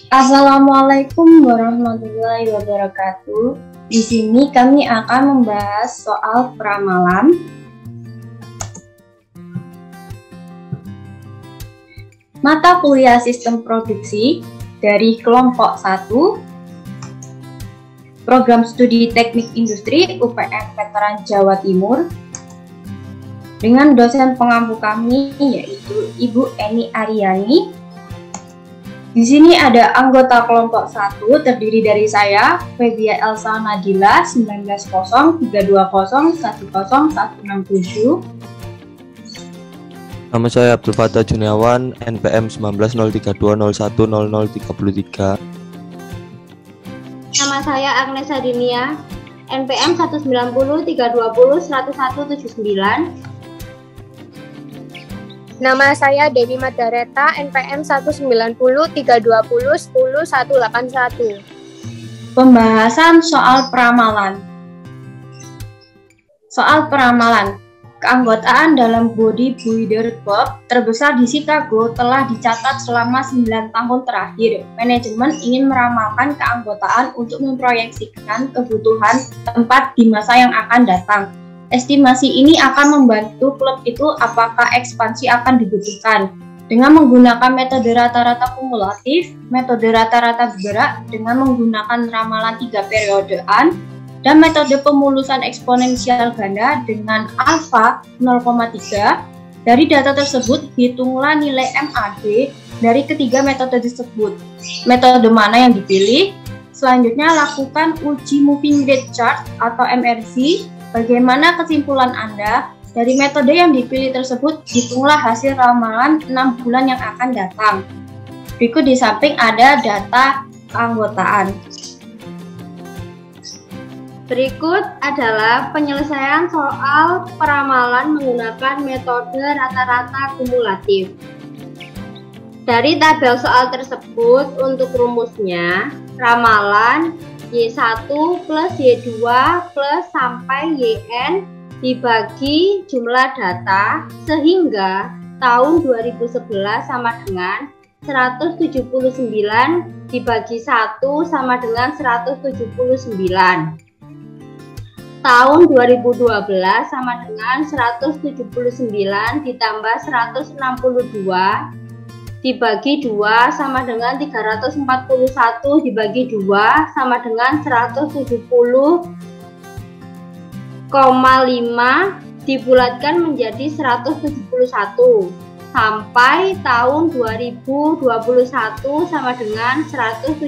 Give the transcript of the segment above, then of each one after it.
Assalamualaikum warahmatullahi wabarakatuh. Di sini kami akan membahas soal peramalan. Mata kuliah Sistem Produksi dari kelompok 1, Program Studi Teknik Industri UPN Veteran Jawa Timur, dengan dosen pengampu kami yaitu Ibu Eni Aryani. Di sini ada anggota kelompok 1 terdiri dari saya, Febia Elsa Nadila 1902010167. Nama saya Abdul Fattah Juniawan, NPM 1932010033. Nama saya Agnes Adinia, NPM 19032010179. Nama saya Dewi Madareta, NPM 19032010181. Pembahasan soal peramalan. Soal peramalan. Keanggotaan dalam Body Builder Club terbesar di Chicago telah dicatat selama 9 tahun terakhir. Manajemen ingin meramalkan keanggotaan untuk memproyeksikan kebutuhan tempat di masa yang akan datang. Estimasi ini akan membantu klub itu apakah ekspansi akan dibutuhkan. Dengan menggunakan metode rata-rata kumulatif, metode rata-rata bergerak dengan menggunakan ramalan 3 periodean, dan metode pemulusan eksponensial ganda dengan alfa 0,3. Dari data tersebut, hitunglah nilai MAD dari ketiga metode tersebut. Metode mana yang dipilih? Selanjutnya, lakukan uji moving rate chart atau MRC. Bagaimana kesimpulan Anda? Dari metode yang dipilih tersebut, hitunglah hasil ramalan 6 bulan yang akan datang. Berikut di samping ada data keanggotaan. Berikut adalah penyelesaian soal peramalan menggunakan metode rata-rata kumulatif. Dari tabel soal tersebut, untuk rumusnya, ramalan Y1 plus Y2 plus sampai YN dibagi jumlah data sehingga tahun 2011 sama dengan 179 dibagi 1 sama dengan 179. Tahun 2012 sama dengan 179 ditambah 162 dibagi 2 sama dengan 341 dibagi 2 sama dengan 170,5 dibulatkan menjadi 171 sampai tahun 2021 sama dengan 179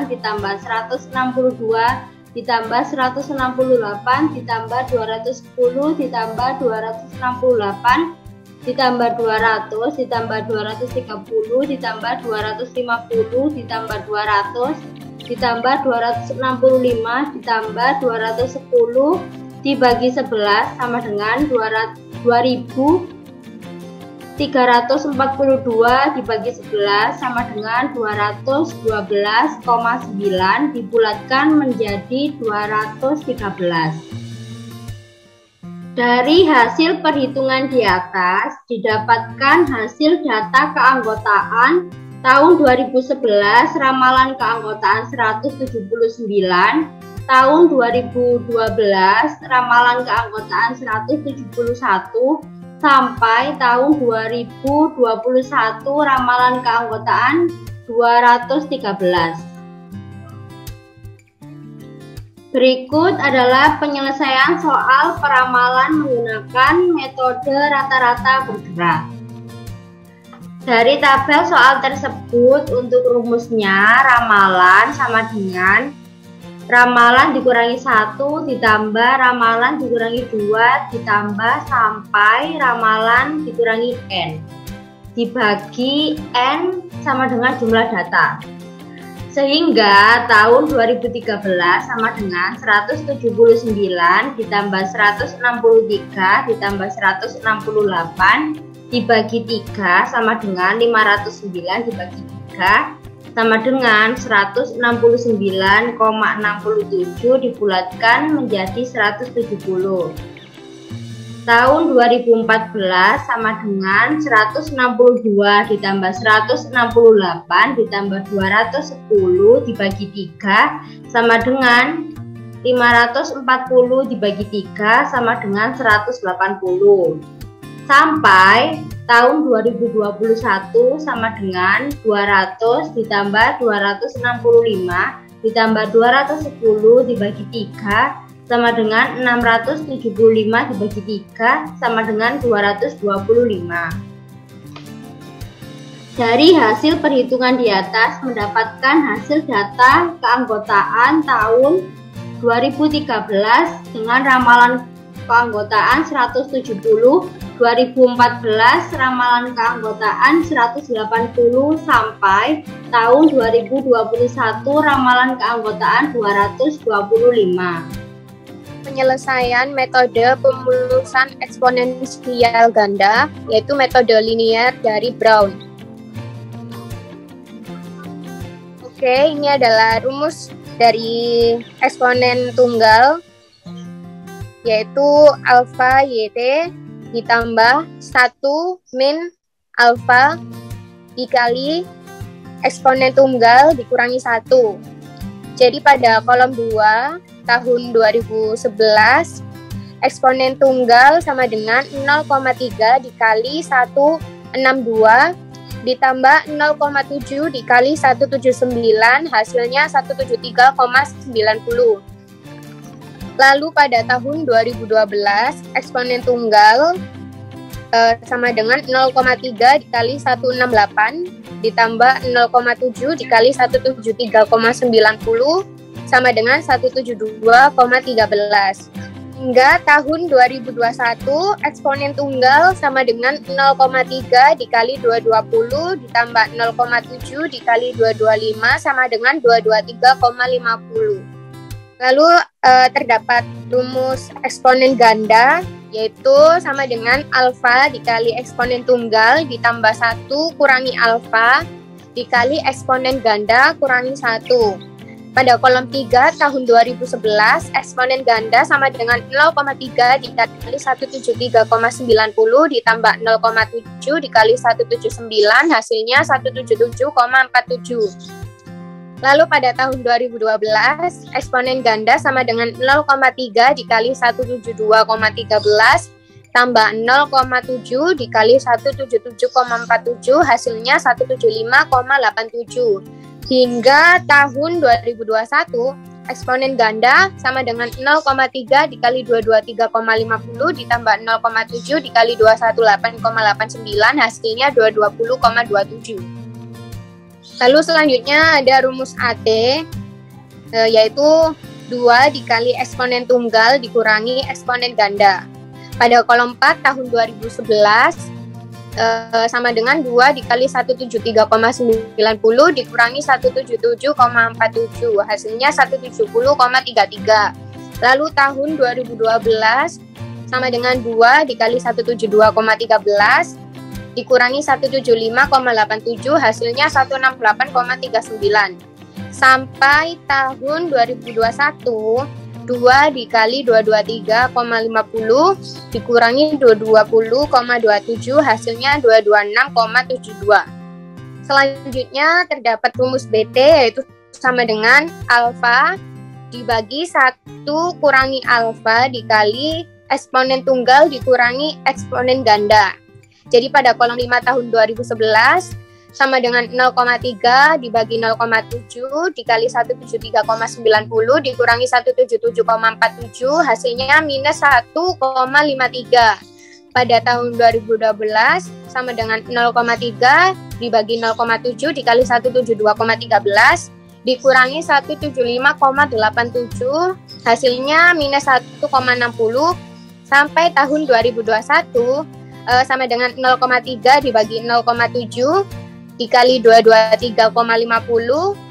ditambah 162 ditambah 168 ditambah 210 ditambah 268 ditambah 200, ditambah 230, ditambah 250, ditambah 200, ditambah 265, ditambah 210, dibagi 11 sama dengan 2.342 dibagi 11 sama dengan 212,9 dibulatkan menjadi 213. Dari hasil perhitungan di atas, didapatkan hasil data keanggotaan tahun 2011 ramalan keanggotaan 179, tahun 2012 ramalan keanggotaan 171, sampai tahun 2021 ramalan keanggotaan 213. Berikut adalah penyelesaian soal peramalan menggunakan metode rata-rata bergerak. Dari tabel soal tersebut, untuk rumusnya ramalan sama dengan ramalan dikurangi 1 ditambah ramalan dikurangi 2 ditambah sampai ramalan dikurangi N dibagi N sama dengan jumlah data. Sehingga tahun 2013 sama dengan 179 ditambah 163 ditambah 168 dibagi 3 sama dengan 509 dibagi 3 sama dengan 169,67 dibulatkan menjadi 170. Tahun 2014 sama dengan 162 ditambah 168 ditambah 210 dibagi 3 sama dengan 540 dibagi 3 sama dengan 180. Sampai tahun 2021 sama dengan 200 ditambah 265 ditambah 210 dibagi 3 sama dengan 675 dibagi 3 sama dengan 225. Dari hasil perhitungan di atas mendapatkan hasil data keanggotaan tahun 2013 dengan ramalan keanggotaan 170, 2014 ramalan keanggotaan 180 sampai tahun 2021 ramalan keanggotaan 225. Penyelesaian metode pemulusan eksponensial ganda, yaitu metode linear dari Brown. Oke, ini adalah rumus dari eksponen tunggal, yaitu alfa YT ditambah 1 min alfa dikali eksponen tunggal dikurangi 1. Jadi pada kolom 2 tahun 2011 eksponen tunggal sama dengan 0,3 dikali 162 ditambah 0,7 dikali 179 hasilnya 173,90. Lalu pada tahun 2012 eksponen tunggal sama dengan 0,3 dikali 168 ditambah 0,7 dikali 173,90 sama dengan 172,13. Hingga tahun 2021 eksponen tunggal sama dengan 0,3 dikali 220 ditambah 0,7 dikali 225 sama dengan 223,50. Lalu terdapat rumus eksponen ganda, yaitu sama dengan alfa dikali eksponen tunggal ditambah 1 kurangi alfa dikali eksponen ganda kurangi 1. Pada kolom 3 tahun 2011, eksponen ganda sama dengan 0,3 dikali 173,90 ditambah 0,7 dikali 179 hasilnya 177,47. Lalu pada tahun 2012, eksponen ganda sama dengan 0,3 dikali 172,13 tambah 0,7 dikali 177,47 hasilnya 175,87. Hingga tahun 2021, eksponen ganda sama dengan 0,3 dikali 223,50 ditambah 0,7 dikali 218,89 hasilnya 220,27. Lalu selanjutnya ada rumus AT, yaitu 2 dikali eksponen tunggal dikurangi eksponen ganda. Pada kolom 4 tahun 2011, sama dengan 2 dikali 173,90 dikurangi 177,47 hasilnya 170,33. Lalu tahun 2012 sama dengan 2 dikali 172,13 dikurangi 175,87 hasilnya 168,39. Sampai tahun 2021 2 dikali 223,50 dikurangi 220,27 hasilnya 226,72. Selanjutnya terdapat rumus BT, yaitu sama dengan alfa dibagi 1 kurangi alfa dikali eksponen tunggal dikurangi eksponen ganda. Jadi pada kolom 5 tahun 2011 sama dengan 0,3 dibagi 0,7 dikali 173,90 dikurangi 177,47 hasilnya minus 1,53. Pada tahun 2012 sama dengan 0,3 dibagi 0,7 dikali 172,13 dikurangi 175,87 hasilnya minus 1,60. Sampai tahun 2021 sama dengan 0,3 dibagi 0,7 dikali 223,50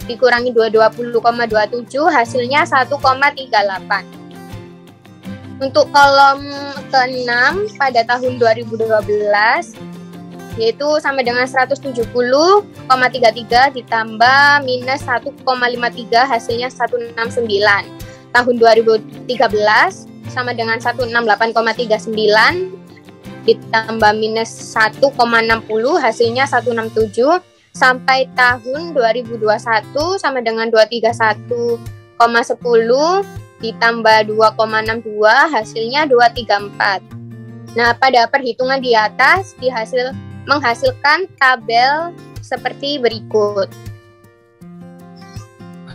dikurangi 220,27 hasilnya 1,38. Untuk kolom ke-6 pada tahun 2012 yaitu sama dengan 170,33 ditambah minus 1,53 hasilnya 169. Tahun 2013 sama dengan 168,39 ditambah minus 1,60 hasilnya 167 sampai tahun 2021 sama dengan 231,10 ditambah 2,62 hasilnya 234. Nah, pada perhitungan di atas menghasilkan tabel seperti berikut.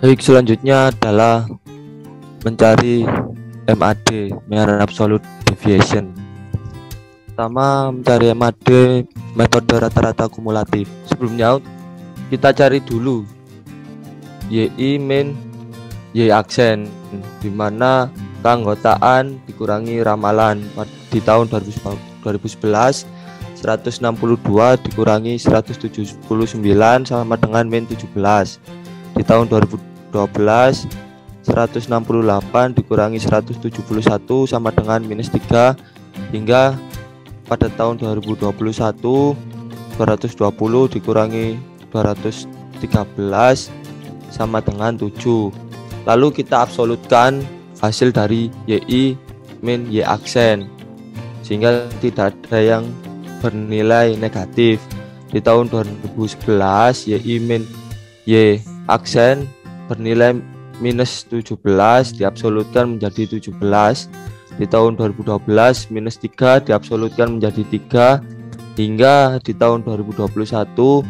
Baik, selanjutnya adalah mencari MAD, Mean Absolute Deviation. Pertama, mencari MAD metode rata-rata kumulatif. Sebelumnya kita cari dulu YI min Y aksen, di mana keanggotaan dikurangi ramalan. Di tahun 2011 162 dikurangi 179 sama dengan min 17. Di tahun 2012 168 dikurangi 171 sama dengan minus 3, hingga pada tahun 2021 220 dikurangi 213 sama dengan 7. Lalu kita absolutkan hasil dari YI min Y aksen, sehingga tidak ada yang bernilai negatif. Di tahun 2011 YI min Y aksen bernilai minus 17 diabsolutkan menjadi 17. Di tahun 2012 minus 3 diabsolutkan menjadi 3, hingga di tahun 2021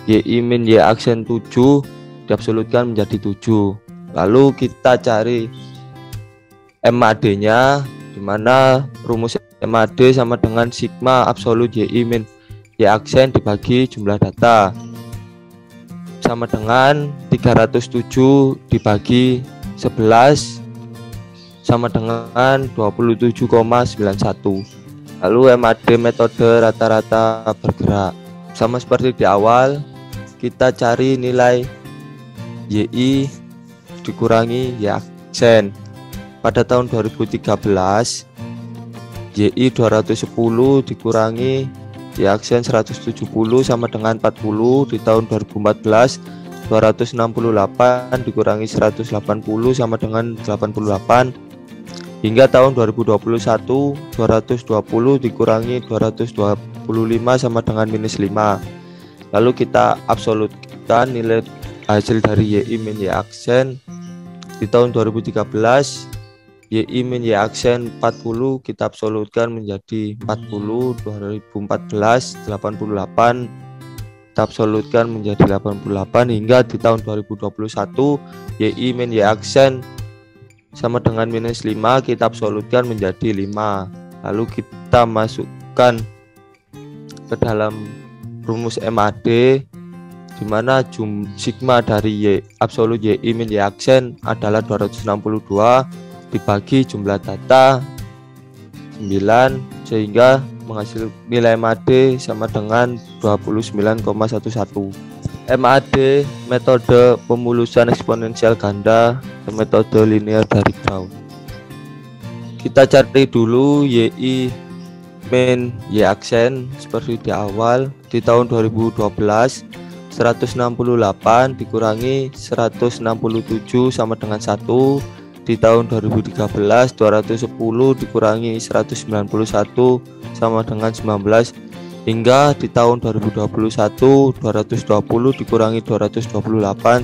YI min Y aksen 7 diabsolutkan menjadi 7. Lalu kita cari MAD nya, di mana rumus MAD sama dengan sigma absolut YI min Y aksen dibagi jumlah data, sama dengan 307 dibagi 11 sama dengan 27,91. Lalu MAD metode rata-rata bergerak. Sama seperti di awal, kita cari nilai YI dikurangi Y aksen. Pada tahun 2013 YI 210 dikurangi Y aksen 170 sama dengan 40. Di tahun 2014 268 dikurangi 180 sama dengan 88, hingga tahun 2021 220 dikurangi 225 sama dengan minus 5. Lalu kita absolutkan nilai hasil dari YI min Y aksen. Di tahun 2013 YI min Y aksen 40 kita absolutkan menjadi 40. 2014 88 kita absolutkan menjadi 88, hingga di tahun 2021 YI min Y aksen sama dengan minus 5 kita absolutkan menjadi 5. Lalu kita masukkan ke dalam rumus MAD, di mana sigma dari Y absolut YI min Y aksen adalah 262 dibagi jumlah data 9, sehingga menghasilkan nilai MAD sama dengan 29,11. MAD metode pemulusan eksponensial ganda dan metode linear dari Grau. Kita cari dulu YI min Y aksen seperti di awal. Di tahun 2012 168 dikurangi 167 sama dengan 1. Di tahun 2013 210 dikurangi 191 sama dengan 19, hingga di tahun 2021 220 dikurangi 228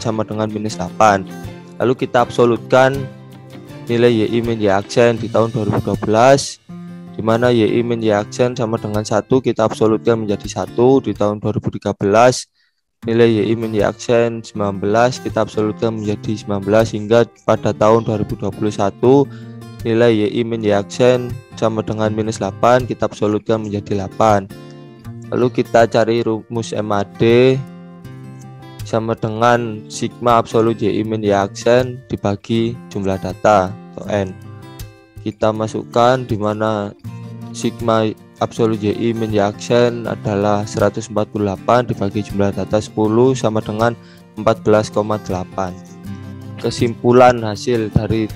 sama dengan minus 8. Lalu kita absolutkan nilai YI min Y aksen di tahun 2012, di mana YI min Y aksen sama dengan 1 kita absolutkan menjadi 1. Di tahun 2013 nilai YI min Y aksen 19 kita absolutkan menjadi 19, hingga pada tahun 2021 nilai YI min Y aksen sama dengan minus 8 kita absolutkan menjadi 8. Lalu kita cari rumus MAD sama dengan sigma absolut YI min Y aksen dibagi jumlah data atau N. Kita masukkan, di mana sigma absolut YI min Y aksen adalah 148 dibagi jumlah data 10 sama dengan 14,8. Kesimpulan hasil dari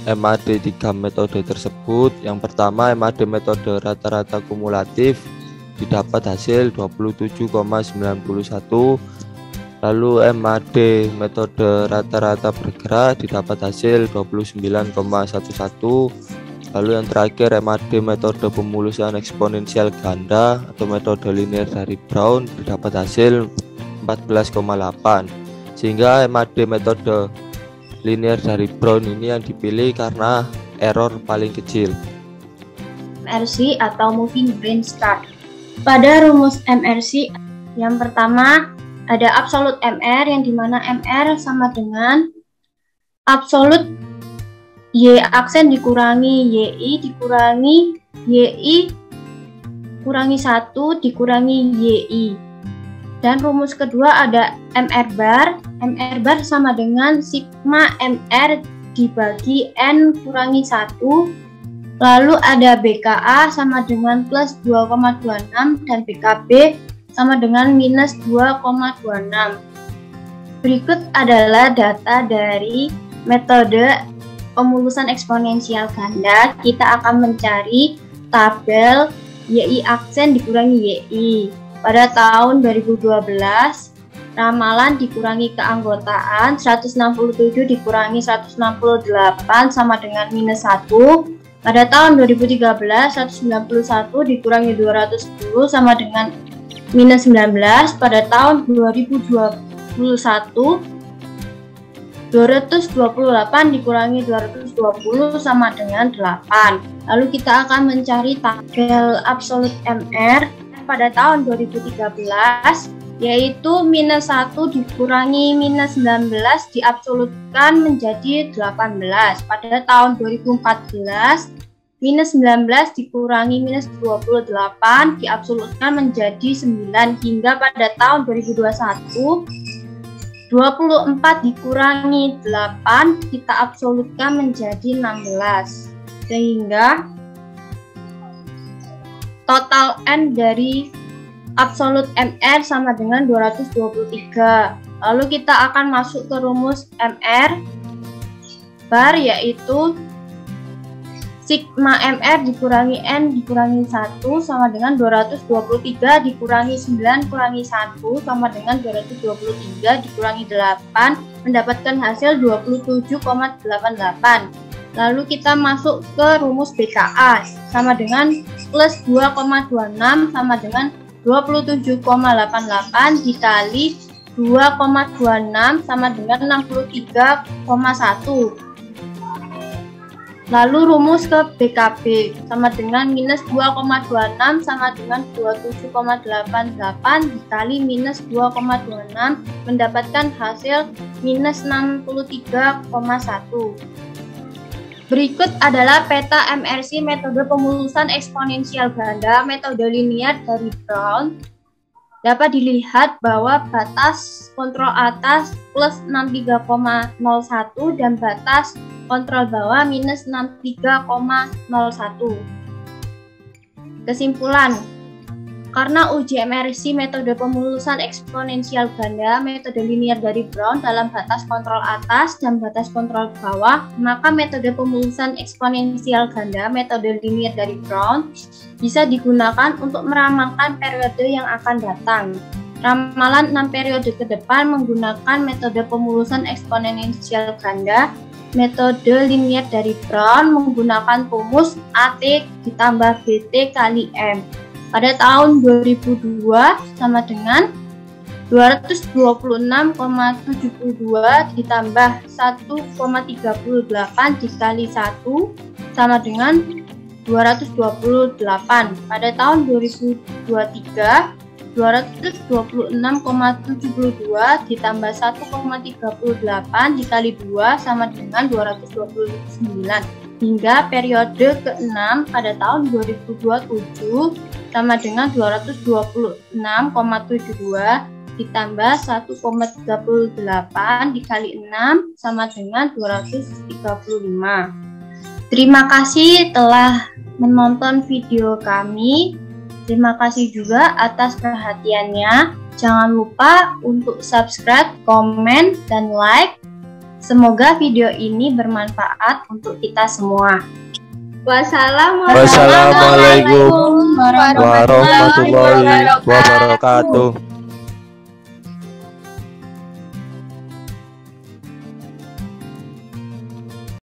MAD 3 metode tersebut: yang pertama, MAD metode rata-rata kumulatif didapat hasil 27,91. Lalu MAD metode rata-rata bergerak didapat hasil 29,11. Lalu yang terakhir MAD metode pemulusan eksponensial ganda atau metode linear dari Brown didapat hasil 14,8. Sehingga MAD metode linear dari Brown ini yang dipilih karena error paling kecil. MRC atau Moving Brain Start. Pada rumus MRC yang pertama ada absolut MR yang dimana MR sama dengan absolut Y aksen dikurangi YI dikurangi YI kurangi 1 dikurangi YI. Dan rumus kedua ada MR bar. MR bar sama dengan sigma MR dibagi N kurangi 1. Lalu ada BKA sama dengan plus 2,26 dan BKB sama dengan minus 2,26. Berikut adalah data dari metode pemulusan eksponensial ganda. Kita akan mencari tabel YI aksen dikurangi YI. Pada tahun 2012, ramalan dikurangi keanggotaan 167 dikurangi 168 sama dengan minus 1. Pada tahun 2013, 191 dikurangi 210 sama dengan minus 19. Pada tahun 2021, 228 dikurangi 220 sama dengan 8. Lalu kita akan mencari tabel absolut MR pada tahun 2013, yaitu minus 1 dikurangi minus 19 diabsolutkan menjadi 18. Pada tahun 2014, minus 19 dikurangi minus 28 diabsolutkan menjadi 9, hingga pada tahun 2021 24 dikurangi 8 kita absolutkan menjadi 16, sehingga total N dari absolut MR sama dengan 223. Lalu kita akan masuk ke rumus MR bar, yaitu sigma MR dikurangi N dikurangi 1 sama dengan 223 dikurangi 9 kurangi 1 sama dengan 223 dikurangi 8 mendapatkan hasil 27,88. Lalu kita masuk ke rumus BKA sama dengan plus 2,26 sama dengan 27,88 dikali 2,26 sama dengan 63,1. Lalu rumus ke BKB sama dengan minus 2,26 sama dengan 27,88 dikali minus 2,26 mendapatkan hasil minus 63,1. Berikut adalah peta MRC metode pemulusan eksponensial ganda metode linear dari Brown. Dapat dilihat bahwa batas kontrol atas plus 63,01 dan batas kontrol bawah minus 63,01. Kesimpulan, karena uji MRC metode pemulusan eksponensial ganda metode linear dari Brown dalam batas kontrol atas dan batas kontrol bawah, maka metode pemulusan eksponensial ganda metode linear dari Brown bisa digunakan untuk meramalkan periode yang akan datang. Ramalan 6 periode ke depan menggunakan metode pemulusan eksponensial ganda metode linear dari Brown menggunakan rumus AT ditambah BT kali M. Pada tahun 2002 sama dengan 226,72 ditambah 1,38 dikali 1 sama dengan 228. Pada tahun 2023, 226,72 ditambah 1,38 dikali 2 sama dengan 229, hingga periode ke-6 pada tahun 2027 sama dengan 226,72 ditambah 1,38 dikali 6 sama dengan 235. Terima kasih telah menonton video kami. Terima kasih juga atas perhatiannya. Jangan lupa untuk subscribe, komen, dan like. Semoga video ini bermanfaat untuk kita semua. Wassalamualaikum warahmatullahi wabarakatuh.